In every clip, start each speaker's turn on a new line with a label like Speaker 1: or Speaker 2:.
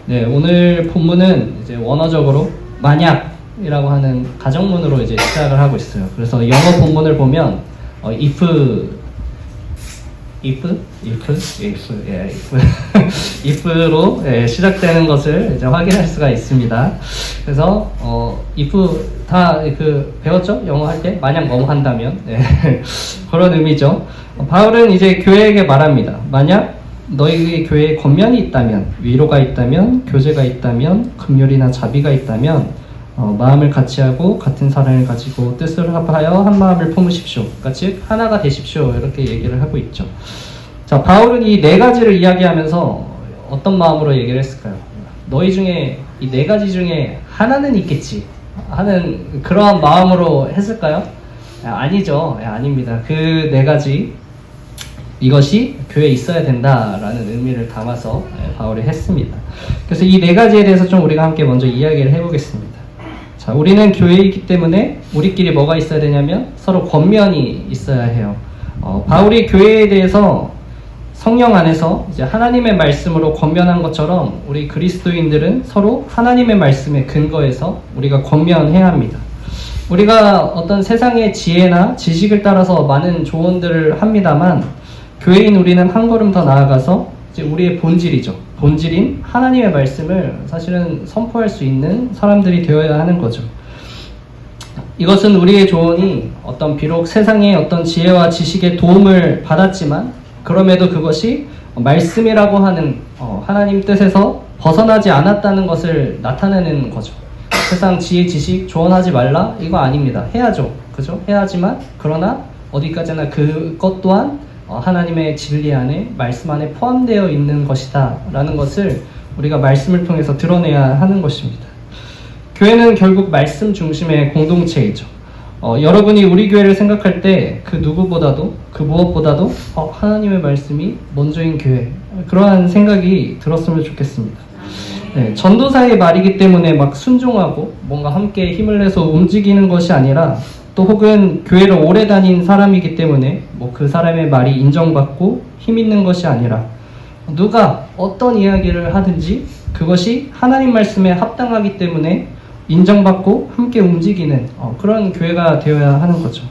Speaker 1: 네, 오늘 본문은 이제 원어적으로 만약이라고 하는 가정문으로 이제 시작을 하고 있어요. 그래서 영어 본문을 보면 if로 시작되는 것을 이제 확인할 수가 있습니다. 그래서 if 다 배웠죠? 영어 할 때 만약 뭐뭐 한다면 그런 의미죠. 바울은 이제 교회에게 말합니다. 만약 너희 교회에 권면이 있다면, 위로가 있다면, 교제가 있다면, 긍휼이나 자비가 있다면 마음을 같이하고 같은 사랑을 가지고 뜻을 합하여 한 마음을 품으십시오. 그러니까 즉 하나가 되십시오. 이렇게 얘기를 하고 있죠. 자, 바울은 이 네 가지를 이야기하면서 어떤 마음으로 얘기를 했을까요? 너희 중에 이 네 가지 중에 하나는 있겠지 하는 그러한 마음으로 했을까요? 아니죠. 아닙니다. 그 네 가지 이것이 교회에 있어야 된다라는 의미를 담아서 바울이 했습니다. 그래서 이 네 가지에 대해서 좀 우리가 함께 먼저 이야기를 해보겠습니다. 자, 우리는 교회이기 때문에 우리끼리 뭐가 있어야 되냐면 서로 권면이 있어야 해요. 바울이 교회에 대해서 성령 안에서 이제 하나님의 말씀으로 권면한 것처럼 우리 그리스도인들은 서로 하나님의 말씀에 근거해서 우리가 권면해야 합니다. 우리가 어떤 세상의 지혜나 지식을 따라서 많은 조언들을 합니다만 교회인 우리는 한 걸음 더 나아가서 이제 우리의 본질이죠. 본질인 하나님의 말씀을 사실은 선포할 수 있는 사람들이 되어야 하는 거죠. 이것은 우리의 조언이 어떤 비록 세상의 어떤 지혜와 지식의 도움을 받았지만 그럼에도 그것이 말씀이라고 하는 하나님 뜻에서 벗어나지 않았다는 것을 나타내는 거죠. 세상 지혜, 지식 조언하지 말라? 이거 아닙니다. 해야죠. 그죠? 해야지만 그러나 어디까지나 그것 또한 하나님의 진리 안에 말씀 안에 포함되어 있는 것이다 라는 것을 우리가 말씀을 통해서 드러내야 하는 것입니다. 교회는 결국 말씀 중심의 공동체이죠. 여러분이 우리 교회를 생각할 때 그 누구보다도 그 무엇보다도 하나님의 말씀이 먼저인 교회 그러한 생각이 들었으면 좋겠습니다. 네, 전도사의 말이기 때문에 막 순종하고 뭔가 함께 힘을 내서 움직이는 것이 아니라 또 혹은 교회를 오래 다닌 사람이기 때문에 뭐 그 사람의 말이 인정받고 힘 있는 것이 아니라 누가 어떤 이야기를 하든지 그것이 하나님 말씀에 합당하기 때문에 인정받고 함께 움직이는 그런 교회가 되어야 하는 거죠.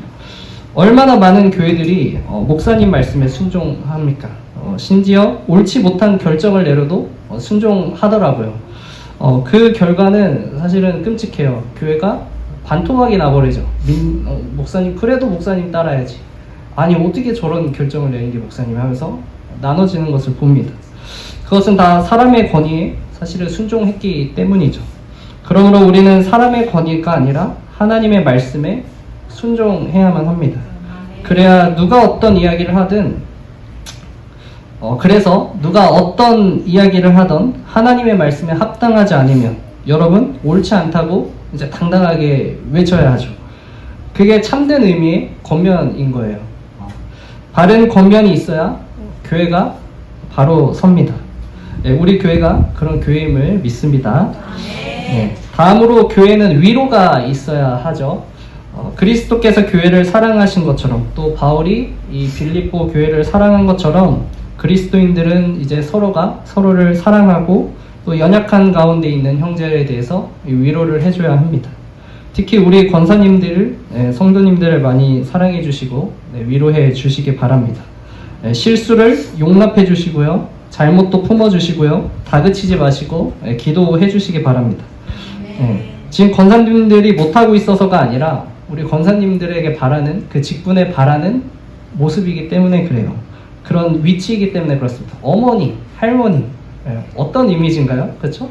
Speaker 1: 얼마나 많은 교회들이 목사님 말씀에 순종합니까? 심지어 옳지 못한 결정을 내려도 순종하더라고요. 그 결과는 사실은 끔찍해요. 교회가 반토막이 나버리죠. 목사님 그래도 목사님 따라야지. 아니 어떻게 저런 결정을 내는 게 목사님 하면서 나눠지는 것을 봅니다. 그것은 다 사람의 권위에 사실은 순종했기 때문이죠. 그러므로 우리는 사람의 권위가 아니라 하나님의 말씀에 순종해야만 합니다. 그래야 누가 어떤 이야기를 하든 그래서 누가 어떤 이야기를 하던 하나님의 말씀에 합당하지 않으면 여러분 옳지 않다고 이제 당당하게 외쳐야 하죠. 그게 참된 의미의 권면인 거예요. 바른 권면이 있어야 교회가 바로 섭니다. 네, 우리 교회가 그런 교회임을 믿습니다. 네, 다음으로 교회는 위로가 있어야 하죠. 그리스도께서 교회를 사랑하신 것처럼 또 바울이 이 빌립보 교회를 사랑한 것처럼 그리스도인들은 이제 서로가 서로를 사랑하고 또 연약한 가운데 있는 형제에 대해서 위로를 해줘야 합니다. 특히 우리 권사님들, 성도님들을 많이 사랑해 주시고 위로해 주시기 바랍니다. 실수를 용납해 주시고요. 잘못도 품어 주시고요. 다그치지 마시고 기도해 주시기 바랍니다. 지금 권사님들이 못하고 있어서가 아니라 우리 권사님들에게 바라는 그 직분에 바라는 모습이기 때문에 그래요. 그런 위치이기 때문에 그렇습니다. 어머니, 할머니 어떤 이미지인가요? 그렇죠?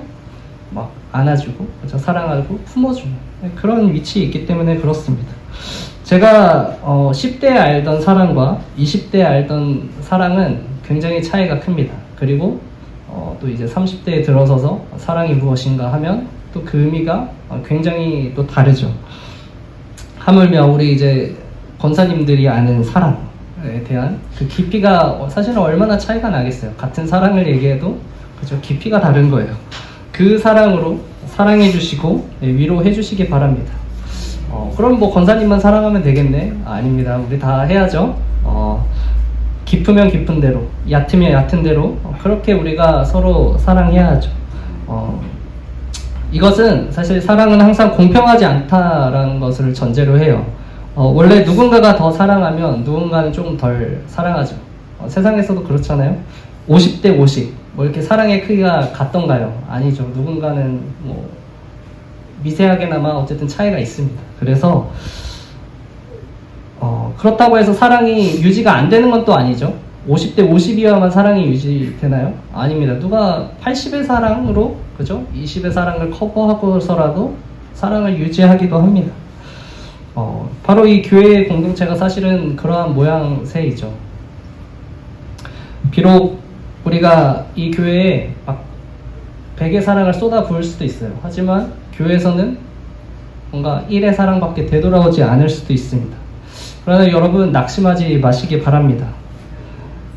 Speaker 1: 막 안아주고 그렇죠? 사랑하고 품어주는 그런 위치에 있기 때문에 그렇습니다. 제가 10대에 알던 사랑과 20대에 알던 사랑은 굉장히 차이가 큽니다. 그리고 또 이제 30대에 들어서서 사랑이 무엇인가 하면 또 그 의미가 굉장히 또 다르죠. 하물며 우리 이제 권사님들이 아는 사랑에 대한 그 깊이가 사실은 얼마나 차이가 나겠어요. 같은 사랑을 얘기해도 그죠? 깊이가 다른 거예요. 그 사랑으로 사랑해 주시고 위로해 주시기 바랍니다. 그럼 뭐 권사님만 사랑하면 되겠네? 아닙니다. 우리 다 해야죠. 깊으면 깊은 대로, 얕으면 얕은 대로 그렇게 우리가 서로 사랑해야 하죠. 이것은 사실 사랑은 항상 공평하지 않다라는 것을 전제로 해요. 원래 누군가가 더 사랑하면 누군가는 조금 덜 사랑하죠. 세상에서도 그렇잖아요. 50대 50, 뭐 이렇게 사랑의 크기가 같던가요? 아니죠. 누군가는 뭐 미세하게나마 어쨌든 차이가 있습니다. 그래서 그렇다고 해서 사랑이 유지가 안 되는 건 또 아니죠. 50대 50이어야만 사랑이 유지되나요? 아닙니다. 누가 80의 사랑으로, 그죠? 20의 사랑을 커버하고서라도 사랑을 유지하기도 합니다. 바로 이 교회의 공동체가 사실은 그러한 모양새이죠. 비록 우리가 이 교회에 막 100의 사랑을 쏟아 부을 수도 있어요. 하지만 교회에서는 뭔가 1의 사랑밖에 되돌아오지 않을 수도 있습니다. 그러나 여러분 낙심하지 마시기 바랍니다.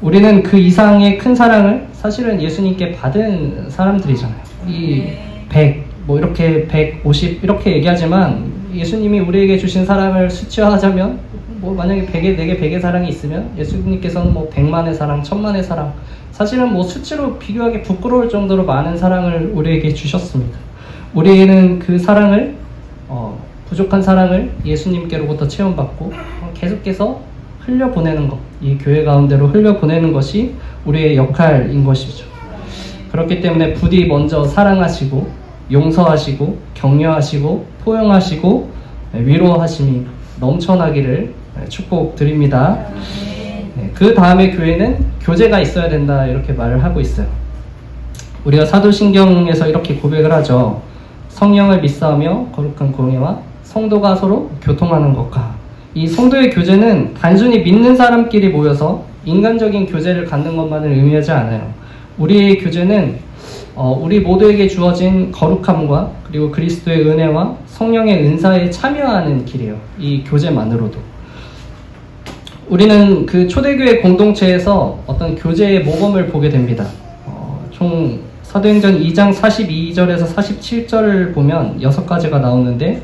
Speaker 1: 우리는 그 이상의 큰 사랑을 사실은 예수님께 받은 사람들이잖아요. 이 100, 뭐 이렇게 150 이렇게 얘기하지만 예수님이 우리에게 주신 사랑을 수치화하자면 뭐 만약에 100에 4개 100의 사랑이 있으면 예수님께서는 뭐 100만의 사랑, 1000만의 사랑, 사실은 뭐 수치로 비교하기 부끄러울 정도로 많은 사랑을 우리에게 주셨습니다. 우리에게는 그 사랑을 부족한 사랑을 예수님께로부터 체험받고 계속해서 흘려보내는 것, 이 교회 가운데로 흘려보내는 것이 우리의 역할인 것이죠. 그렇기 때문에 부디 먼저 사랑하시고 용서하시고 격려하시고 포용하시고 위로하심이 넘쳐나기를 축복드립니다. 그 다음에 교회는 교제가 있어야 된다 이렇게 말을 하고 있어요. 우리가 사도신경에서 이렇게 고백을 하죠. 성령을 믿사하며 거룩한 공예와 성도가 서로 교통하는 것과, 이 성도의 교제는 단순히 믿는 사람끼리 모여서 인간적인 교제를 갖는 것만을 의미하지 않아요. 우리의 교제는 우리 모두에게 주어진 거룩함과 그리고 그리스도의 은혜와 성령의 은사에 참여하는 길이에요. 이 교제만으로도. 우리는 그 초대교회 공동체에서 어떤 교제의 모범을 보게 됩니다. 총 사도행전 2장 42절에서 47절을 보면 6가지가 나오는데,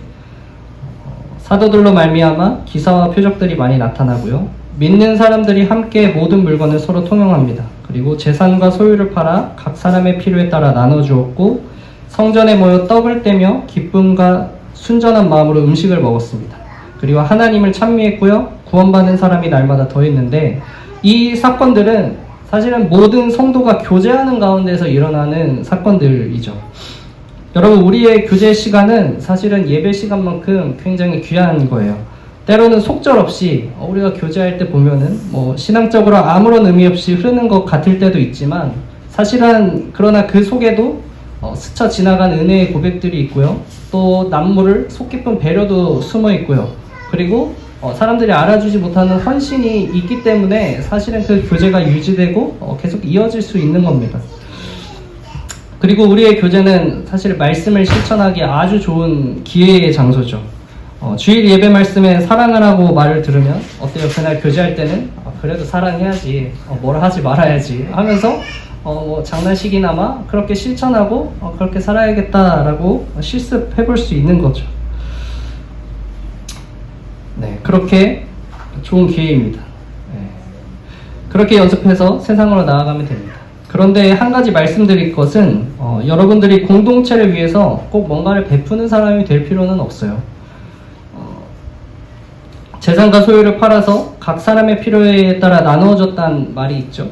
Speaker 1: 사도들로 말미암아 기사와 표적들이 많이 나타나고요. 믿는 사람들이 함께 모든 물건을 서로 통용합니다. 그리고 재산과 소유를 팔아 각 사람의 필요에 따라 나눠주었고, 성전에 모여 떡을 떼며 기쁨과 순전한 마음으로 음식을 먹었습니다. 그리고 하나님을 찬미했고요. 구원받는 사람이 날마다 더했는데, 이 사건들은 사실은 모든 성도가 교제하는 가운데서 일어나는 사건들이죠. 여러분, 우리의 교제 시간은 사실은 예배 시간만큼 굉장히 귀한 거예요. 때로는 속절없이 우리가 교제할 때 보면은 뭐 신앙적으로 아무런 의미 없이 흐르는 것 같을 때도 있지만, 사실은 그러나 그 속에도 스쳐 지나간 은혜의 고백들이 있고요. 또 남모를 속 깊은 배려도 숨어 있고요. 그리고 사람들이 알아주지 못하는 헌신이 있기 때문에 사실은 그 교제가 유지되고 계속 이어질 수 있는 겁니다. 그리고 우리의 교제는 사실 말씀을 실천하기 아주 좋은 기회의 장소죠. 주일 예배 말씀에 사랑하라고 말을 들으면 어때요? 그날 교제할 때는 그래도 사랑해야지, 뭘 하지 말아야지 하면서 뭐 장난식이나마 그렇게 실천하고 그렇게 살아야겠다라고 실습해볼 수 있는 거죠. 네, 그렇게 좋은 기회입니다. 네. 그렇게 연습해서 세상으로 나아가면 됩니다. 그런데 한 가지 말씀드릴 것은 여러분들이 공동체를 위해서 꼭 뭔가를 베푸는 사람이 될 필요는 없어요. 재산과 소유를 팔아서 각 사람의 필요에 따라 나누어졌다는 말이 있죠.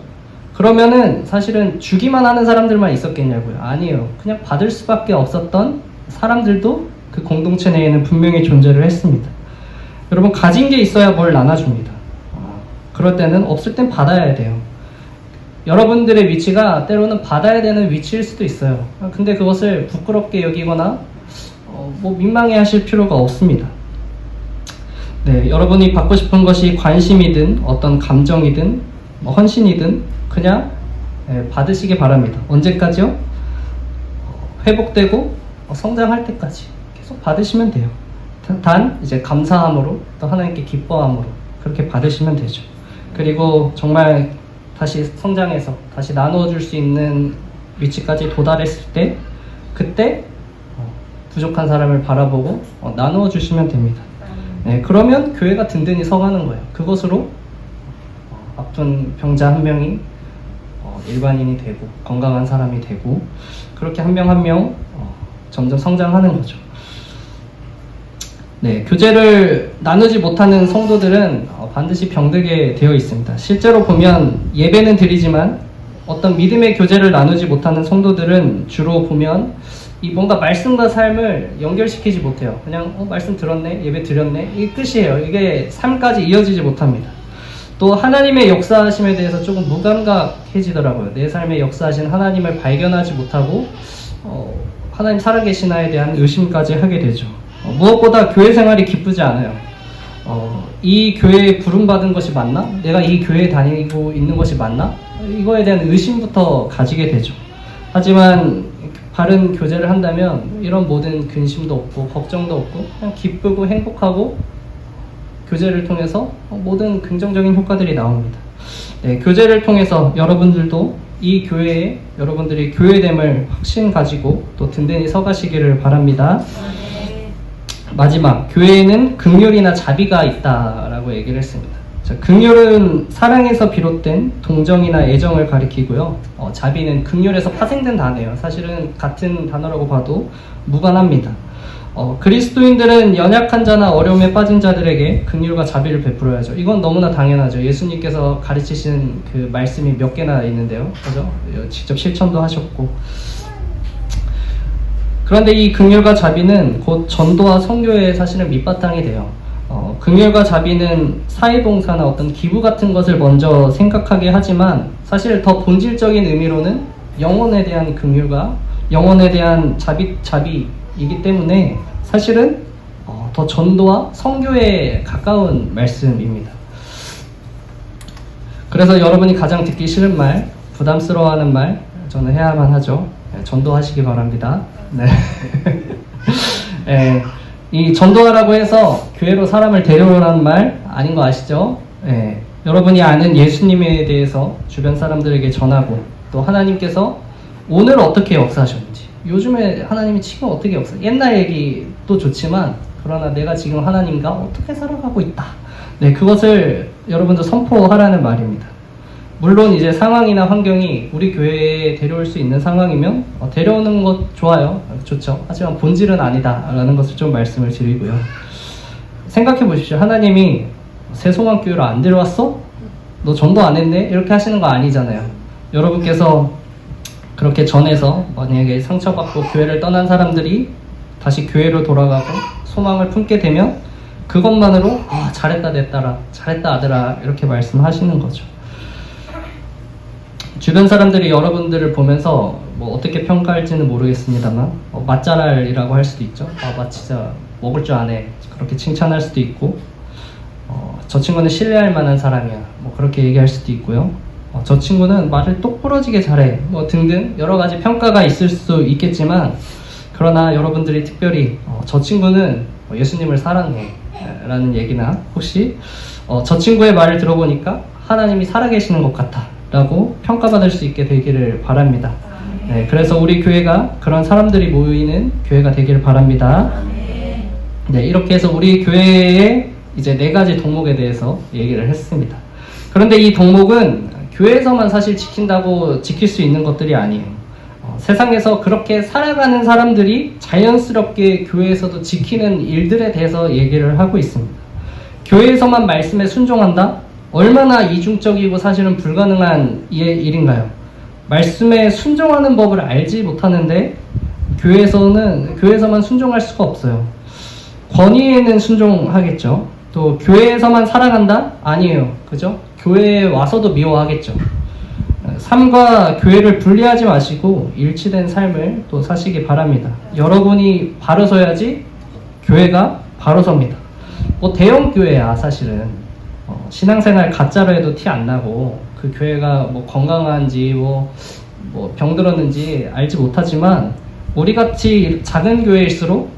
Speaker 1: 그러면은 사실은 주기만 하는 사람들만 있었겠냐고요? 아니에요. 그냥 받을 수밖에 없었던 사람들도 그 공동체 내에는 분명히 존재를 했습니다. 여러분, 가진 게 있어야 뭘 나눠줍니다. 그럴 때는 없을 땐 받아야 돼요. 여러분들의 위치가 때로는 받아야 되는 위치일 수도 있어요. 근데 그것을 부끄럽게 여기거나 뭐 민망해 하실 필요가 없습니다. 네, 여러분이 받고 싶은 것이 관심이든 어떤 감정이든 헌신이든 그냥 받으시기 바랍니다. 언제까지요? 회복되고 성장할 때까지 계속 받으시면 돼요. 단 이제 감사함으로, 또 하나님께 기뻐함으로 그렇게 받으시면 되죠. 그리고 정말 다시 성장해서 다시 나누어 줄 수 있는 위치까지 도달했을 때, 그때 부족한 사람을 바라보고 나누어 주시면 됩니다. 네, 그러면 교회가 든든히 서가는 거예요. 그것으로 아픈 병자 한 명이 일반인이 되고 건강한 사람이 되고 그렇게 한 명 한 명 점점 성장하는 거죠. 네, 교제를 나누지 못하는 성도들은 반드시 병들게 되어 있습니다. 실제로 보면 예배는 드리지만 어떤 믿음의 교제를 나누지 못하는 성도들은 주로 보면 이 뭔가 말씀과 삶을 연결시키지 못해요. 그냥 말씀 들었네, 예배 드렸네, 이게 끝이에요. 이게 삶까지 이어지지 못합니다. 또 하나님의 역사하심에 대해서 조금 무감각해지더라고요. 내 삶에 역사하신 하나님을 발견하지 못하고 하나님 살아계시나에 대한 의심까지 하게 되죠. 무엇보다 교회 생활이 기쁘지 않아요. 이 교회에 부름받은 것이 맞나? 내가 이 교회에 다니고 있는 것이 맞나? 이거에 대한 의심부터 가지게 되죠. 하지만 바른 교제를 한다면 이런 모든 근심도 없고 걱정도 없고 그냥 기쁘고 행복하고 교제를 통해서 모든 긍정적인 효과들이 나옵니다. 네, 교제를 통해서 여러분들도 이 교회에 여러분들이 교회됨을 확신 가지고 또 든든히 서가시기를 바랍니다. 마지막, 교회에는 긍휼이나 자비가 있다라고 얘기를 했습니다. 자, 긍휼은 사랑에서 비롯된 동정이나 애정을 가리키고요. 자비는 긍휼에서 파생된 단어예요. 사실은 같은 단어라고 봐도 무관합니다. 그리스도인들은 연약한 자나 어려움에 빠진 자들에게 긍휼과 자비를 베풀어야죠. 이건 너무나 당연하죠. 예수님께서 가르치신 그 말씀이 몇 개나 있는데요. 그죠? 직접 실천도 하셨고. 그런데 이 긍휼과 자비는 곧 전도와 선교의 사실은 밑바탕이 돼요. 긍휼과 자비는 사회봉사나 어떤 기부 같은 것을 먼저 생각하게 하지만 사실 더 본질적인 의미로는 영혼에 대한 긍휼과 영혼에 대한 자비이기 때문에 사실은 더 전도와 선교에 가까운 말씀입니다. 그래서 여러분이 가장 듣기 싫은 말, 부담스러워하는 말 저는 해야만 하죠. 전도하시기 바랍니다. 네. 네. 이 전도하라고 해서 교회로 사람을 데려오라는 말 아닌 거 아시죠? 네. 여러분이 아는 예수님에 대해서 주변 사람들에게 전하고 또 하나님께서 오늘 어떻게 역사하셨는지 요즘에 하나님이 지금 어떻게 옛날 얘기도 좋지만 그러나 내가 지금 하나님과 어떻게 살아가고 있다. 네, 그것을 여러분도 선포하라는 말입니다. 물론 이제 상황이나 환경이 우리 교회에 데려올 수 있는 상황이면 데려오는 것 좋아요. 좋죠. 하지만 본질은 아니다라는 것을 좀 말씀을 드리고요. 생각해 보십시오. 하나님이 새송환교회로 안 데려왔어? 너 전도 안 했네? 이렇게 하시는 거 아니잖아요. 여러분께서 그렇게 전해서 만약에 상처받고 교회를 떠난 사람들이 다시 교회로 돌아가고 소망을 품게 되면 그것만으로 잘했다 내 딸아, 잘했다 아들아 이렇게 말씀하시는 거죠. 주변 사람들이 여러분들을 보면서 뭐 어떻게 평가할지는 모르겠습니다만 맛잘알이라고 할 수도 있죠. 나 진짜 먹을 줄 아네 그렇게 칭찬할 수도 있고 저 친구는 신뢰할 만한 사람이야 뭐 그렇게 얘기할 수도 있고요. 저 친구는 말을 똑부러지게 잘해 뭐 등등 여러 가지 평가가 있을 수 있겠지만 그러나 여러분들이 특별히 저 친구는 예수님을 사랑해 라는 얘기나 혹시 저 친구의 말을 들어보니까 하나님이 살아계시는 것 같아 라고 평가받을 수 있게 되기를 바랍니다. 네, 그래서 우리 교회가 그런 사람들이 모이는 교회가 되기를 바랍니다. 네, 이렇게 해서 우리 교회의 이제 4가지 덕목에 대해서 얘기를 했습니다. 그런데 이 덕목은 교회에서만 사실 지킨다고 지킬 수 있는 것들이 아니에요. 세상에서 그렇게 살아가는 사람들이 자연스럽게 교회에서도 지키는 일들에 대해서 얘기를 하고 있습니다. 교회에서만 말씀에 순종한다? 얼마나 이중적이고 사실은 불가능한 일인가요? 말씀에 순종하는 법을 알지 못하는데 교회에서만 순종할 수가 없어요. 권위에는 순종하겠죠. 또 교회에서만 살아간다? 아니에요. 그죠? 교회에 와서도 미워하겠죠. 삶과 교회를 분리하지 마시고 일치된 삶을 또 사시기 바랍니다. 여러분이 바로 서야지 교회가 바로 섭니다. 뭐 대형 교회야 사실은. 신앙생활 가짜로 해도 티 안 나고 그 교회가 뭐 건강한지 뭐 병들었는지 알지 못하지만 우리같이 작은 교회일수록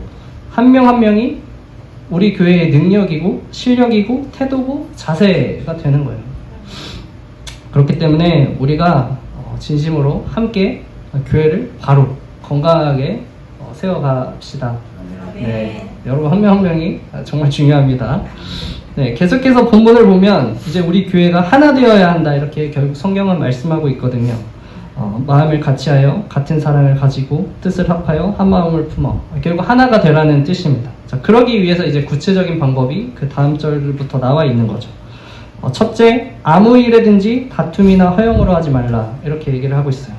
Speaker 1: 한 명 한 명이 우리 교회의 능력이고 실력이고 태도고 자세가 되는 거예요. 그렇기 때문에 우리가 진심으로 함께 교회를 바로 건강하게 세워갑시다. 네, 여러분 한 명 한 명이 정말 중요합니다. 네, 계속해서 본문을 보면 이제 우리 교회가 하나 되어야 한다 이렇게 결국 성경은 말씀하고 있거든요. 마음을 같이하여 같은 사랑을 가지고 뜻을 합하여 한 마음을 품어 결국 하나가 되라는 뜻입니다. 자, 그러기 위해서 이제 구체적인 방법이 그 다음 절부터 나와 있는 거죠. 첫째, 아무 일에든지 다툼이나 허영으로 하지 말라 이렇게 얘기를 하고 있어요.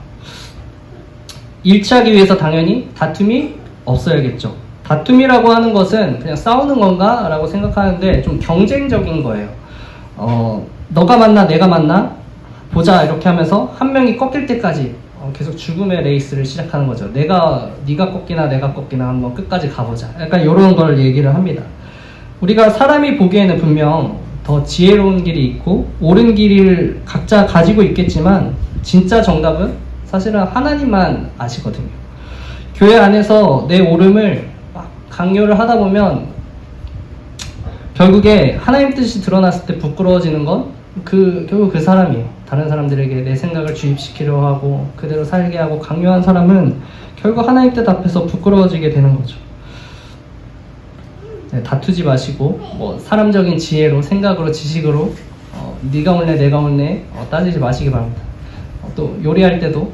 Speaker 1: 일치하기 위해서 당연히 다툼이 없어야겠죠. 다툼이라고 하는 것은 그냥 싸우는 건가? 라고 생각하는데 좀 경쟁적인 거예요. 너가 맞나 내가 맞나? 보자 이렇게 하면서 한 명이 꺾일 때까지 계속 죽음의 레이스를 시작하는 거죠. 네가 꺾이나 내가 꺾이나 한번 끝까지 가보자. 약간 이런 걸 얘기를 합니다. 우리가 사람이 보기에는 분명 더 지혜로운 길이 있고 옳은 길을 각자 가지고 있겠지만 진짜 정답은 사실은 하나님만 아시거든요. 교회 안에서 내 옳음을 막 강요를 하다 보면 결국에 하나님 뜻이 드러났을 때 부끄러워지는 건 결국 그 사람이에요. 다른 사람들에게 내 생각을 주입시키려 하고 그대로 살게 하고 강요한 사람은 결국 하나님 뜻 앞에서 부끄러워지게 되는 거죠. 네, 다투지 마시고 뭐 사람적인 지혜로 생각으로 지식으로 네가 옳네 내가 옳네 따지지 마시기 바랍니다. 또 요리할 때도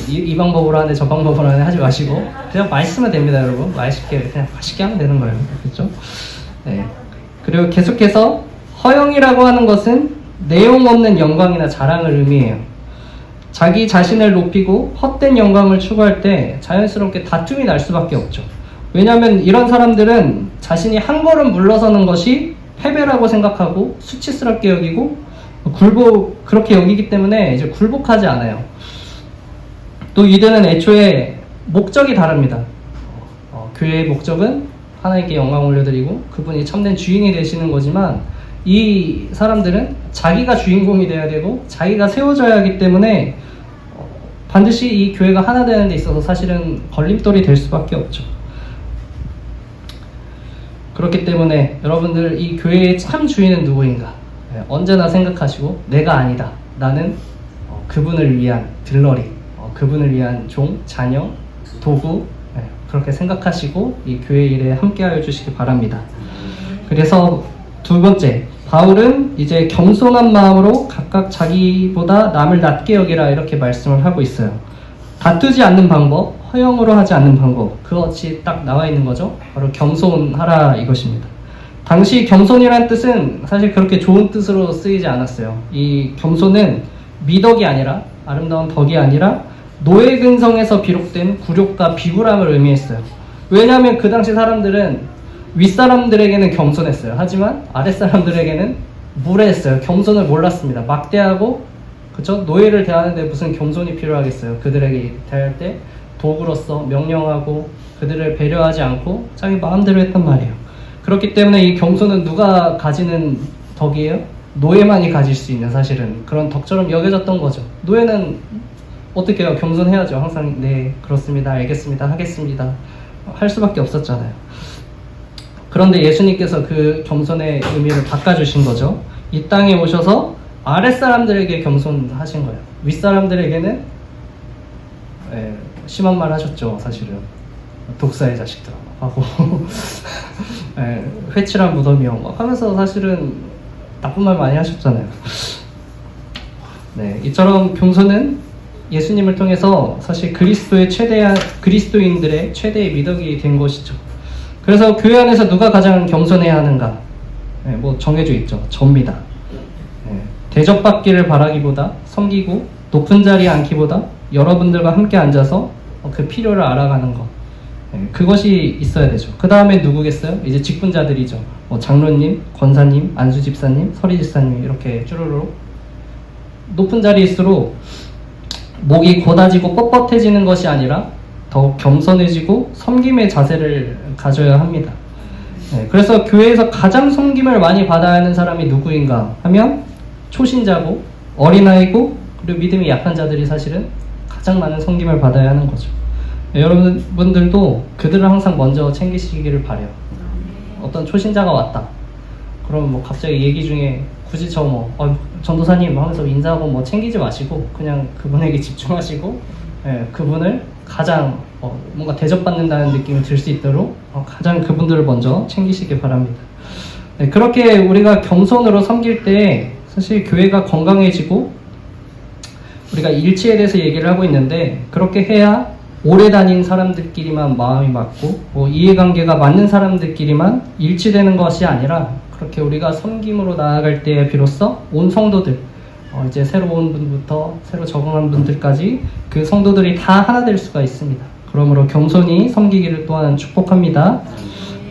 Speaker 1: 이 방법으로 하네 저 방법으로 하네 하지 마시고 그냥 맛있으면 됩니다. 여러분 그냥 맛있게 하면 되는 거예요. 그렇죠? 네. 그리고 계속해서 허영이라고 하는 것은 내용 없는 영광이나 자랑을 의미해요. 자기 자신을 높이고 헛된 영광을 추구할 때 자연스럽게 다툼이 날 수밖에 없죠. 왜냐하면 이런 사람들은 자신이 한 걸음 물러서는 것이 패배라고 생각하고 수치스럽게 여기고 그렇게 여기기 때문에 이제 굴복하지 않아요. 또 이들은 애초에 목적이 다릅니다. 교회의 목적은 하나님께 영광 올려드리고 그분이 참된 주인이 되시는 거지만 이 사람들은 자기가 주인공이 돼야 되고 자기가 세워져야 하기 때문에 반드시 이 교회가 하나 되는 데 있어서 사실은 걸림돌이 될 수밖에 없죠. 그렇기 때문에 여러분들 이 교회의 참 주인은 누구인가? 언제나 생각하시고 내가 아니다. 나는 그분을 위한 들러리, 그분을 위한 종, 자녀, 도구 그렇게 생각하시고 이 교회 일에 함께하여 주시기 바랍니다. 그래서 두 번째, 바울은 이제 겸손한 마음으로 각각 자기보다 남을 낮게 여기라 이렇게 말씀을 하고 있어요. 다투지 않는 방법, 허영으로 하지 않는 방법, 그것이 딱 나와 있는 거죠. 바로 겸손하라 이것입니다. 당시 겸손이라는 뜻은 사실 그렇게 좋은 뜻으로 쓰이지 않았어요. 이 겸손은 미덕이 아니라 아름다운 덕이 아니라 노예 근성에서 비롯된 굴욕과 비굴함을 의미했어요. 왜냐하면 그 당시 사람들은 윗사람들에게는 겸손했어요. 하지만 아랫사람들에게는 무례했어요. 겸손을 몰랐습니다. 막대하고 그쵸? 노예를 대하는데 무슨 겸손이 필요하겠어요. 그들에게 대할 때 도구로서 명령하고 그들을 배려하지 않고 자기 마음대로 했단 말이에요. 그렇기 때문에 이 겸손은 누가 가지는 덕이에요? 노예만이 가질 수 있는 사실은 그런 덕처럼 여겨졌던 거죠. 노예는 어떻게 해요? 겸손해야죠. 항상 네 그렇습니다. 알겠습니다. 하겠습니다. 할 수밖에 없었잖아요. 그런데 예수님께서 그 겸손의 의미를 바꿔주신 거죠. 이 땅에 오셔서 아랫사람들에게 겸손하신 거예요. 윗사람들에게는 심한 말 하셨죠. 사실은 독사의 자식들 하고 회칠한 무덤이요 막 하면서 사실은 나쁜 말 많이 하셨잖아요. 네, 이처럼 겸손은 예수님을 통해서 사실 그리스도인들의 최대의 미덕이 된 것이죠. 그래서 교회 안에서 누가 가장 겸손해야 하는가? 뭐 정해져 있죠. 접니다. 대접받기를 바라기보다 섬기고 높은 자리에 앉기보다 여러분들과 함께 앉아서 그 필요를 알아가는 것. 그것이 있어야 되죠. 그 다음에 누구겠어요? 이제 직분자들이죠. 뭐 장로님, 권사님, 안수집사님, 서리집사님 이렇게 쭈루룩 높은 자리일수록 목이 고다지고 뻣뻣해지는 것이 아니라 더욱 겸손해지고 섬김의 자세를 가져야 합니다. 그래서 교회에서 가장 섬김을 많이 받아야 하는 사람이 누구인가 하면 초신자고 어린아이고 그리고 믿음이 약한 자들이 사실은 가장 많은 섬김을 받아야 하는 거죠. 여러분들도 그들을 항상 먼저 챙기시기를 바래요. 어떤 초신자가 왔다. 그럼 뭐 갑자기 얘기 중에 굳이 전도사님 하면서 인사하고 뭐 챙기지 마시고 그냥 그분에게 집중하시고 그분을 가장 뭔가 대접받는다는 느낌을 들 수 있도록 가장 그분들을 먼저 챙기시기 바랍니다. 그렇게 우리가 겸손으로 섬길 때 사실 교회가 건강해지고 우리가 일치에 대해서 얘기를 하고 있는데 그렇게 해야 오래 다닌 사람들끼리만 마음이 맞고 뭐 이해관계가 맞는 사람들끼리만 일치되는 것이 아니라 그렇게 우리가 섬김으로 나아갈 때에 비로소 온 성도들 이제 새로 온 분부터 새로 적응한 분들까지 그 성도들이 다 하나 될 수가 있습니다. 그러므로 겸손히 섬기기를 또한 축복합니다.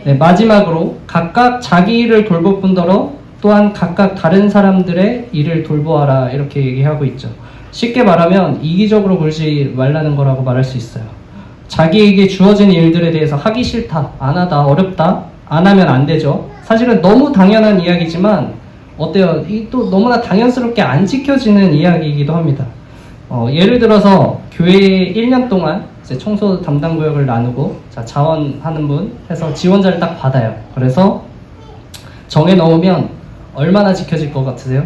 Speaker 1: 네, 마지막으로 각각 자기 일을 돌볼 뿐더러 또한 각각 다른 사람들의 일을 돌보아라 이렇게 얘기하고 있죠. 쉽게 말하면 이기적으로 굴지 말라는 거라고 말할 수 있어요. 자기에게 주어진 일들에 대해서 하기 싫다, 안 하다, 어렵다, 안 하면 안 되죠. 사실은 너무 당연한 이야기지만 어때요? 이 또 너무나 당연스럽게 안 지켜지는 이야기이기도 합니다. 예를 들어서 교회에 1년 동안 이제 청소 담당 구역을 나누고 자원하는 분 해서 지원자를 딱 받아요. 그래서 정해 놓으면 얼마나 지켜질 것 같으세요?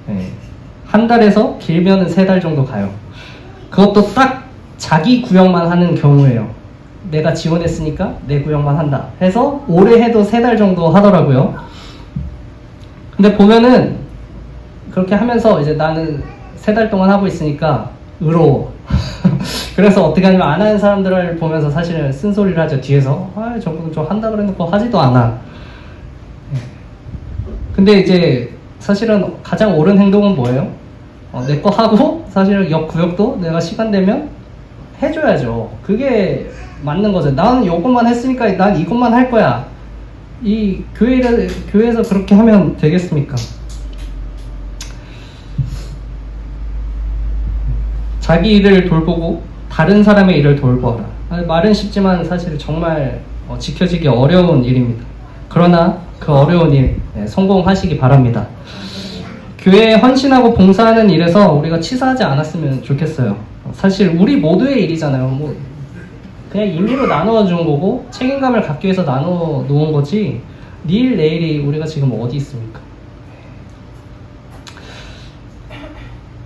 Speaker 1: 네. 한 달에서 길면은 3달 정도 가요. 그것도 딱 자기 구역만 하는 경우예요. 내가 지원했으니까 내 구역만 한다 해서 오래 해도 3달 정도 하더라고요. 근데 보면은 그렇게 하면서 이제 나는 3달 동안 하고 있으니까 의로워. 그래서 어떻게 하냐면 안 하는 사람들을 보면서 사실은 쓴소리를 하죠. 뒤에서 저분은 저 한다 그래놓고 하지도 않아. 근데 이제 사실은 가장 옳은 행동은 뭐예요? 내 거 하고 사실은 옆 구역도 내가 시간 되면 해줘야죠. 그게 맞는 거죠. 나는 이것만 했으니까 난 이것만 할 거야. 이 교회에서 그렇게 하면 되겠습니까? 자기 일을 돌보고 다른 사람의 일을 돌보아라. 말은 쉽지만 사실 정말 지켜지기 어려운 일입니다. 그러나 그 어려운 일 성공하시기 바랍니다. 교회에 헌신하고 봉사하는 일에서 우리가 치사하지 않았으면 좋겠어요. 사실 우리 모두의 일이잖아요. 뭐 그냥 임의로 나누어 준 거고 책임감을 갖기 위해서 나누어 놓은 거지 내일 내일이 우리가 지금 어디 있습니까?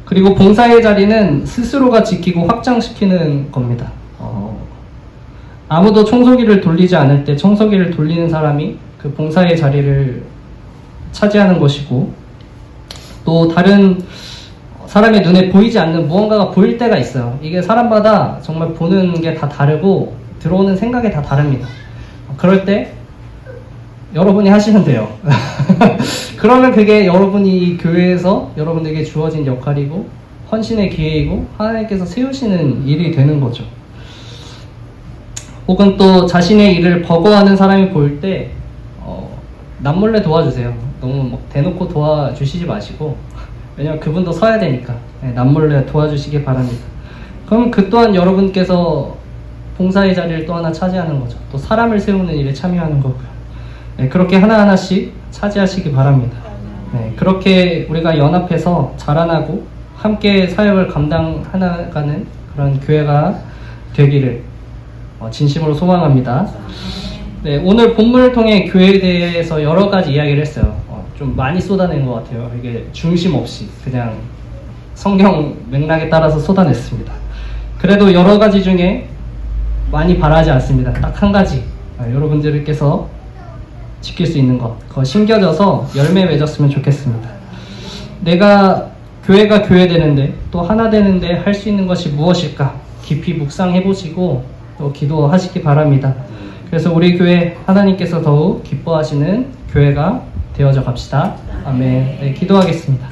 Speaker 1: 그리고 봉사의 자리는 스스로가 지키고 확장시키는 겁니다. 아무도 청소기를 돌리지 않을 때 청소기를 돌리는 사람이 그 봉사의 자리를 차지하는 것이고 또 다른 사람의 눈에 보이지 않는 무언가가 보일 때가 있어요. 이게 사람마다 정말 보는 게 다 다르고 들어오는 생각이 다 다릅니다. 그럴 때 여러분이 하시면 돼요. 그러면 그게 여러분이 이 교회에서 여러분에게 주어진 역할이고 헌신의 기회이고 하나님께서 세우시는 일이 되는 거죠. 혹은 또 자신의 일을 버거워하는 사람이 보일 때 남몰래 도와주세요. 너무 막 대놓고 도와주시지 마시고 왜냐면 그분도 서야 되니까 남몰래 도와주시기 바랍니다. 그럼 그 또한 여러분께서 봉사의 자리를 또 하나 차지하는 거죠. 또 사람을 세우는 일에 참여하는 거고요. 그렇게 하나하나씩 차지하시기 바랍니다. 그렇게 우리가 연합해서 자라나고 함께 사역을 감당하나가는 그런 교회가 되기를 진심으로 소망합니다. 네, 오늘 본문을 통해 교회에 대해서 여러 가지 이야기를 했어요. 좀 많이 쏟아낸 것 같아요. 이게 중심 없이 그냥 성경 맥락에 따라서 쏟아냈습니다. 그래도 여러 가지 중에 많이 바라지 않습니다. 딱 한 가지 여러분들께서 지킬 수 있는 것 그거 심겨져서 열매 맺었으면 좋겠습니다. 내가 교회가 교회 되는데 또 하나 되는데 할 수 있는 것이 무엇일까 깊이 묵상해 보시고 또 기도하시기 바랍니다. 그래서 우리 교회 하나님께서 더욱 기뻐하시는 교회가 되어져 갑시다. 아멘. 네, 기도하겠습니다.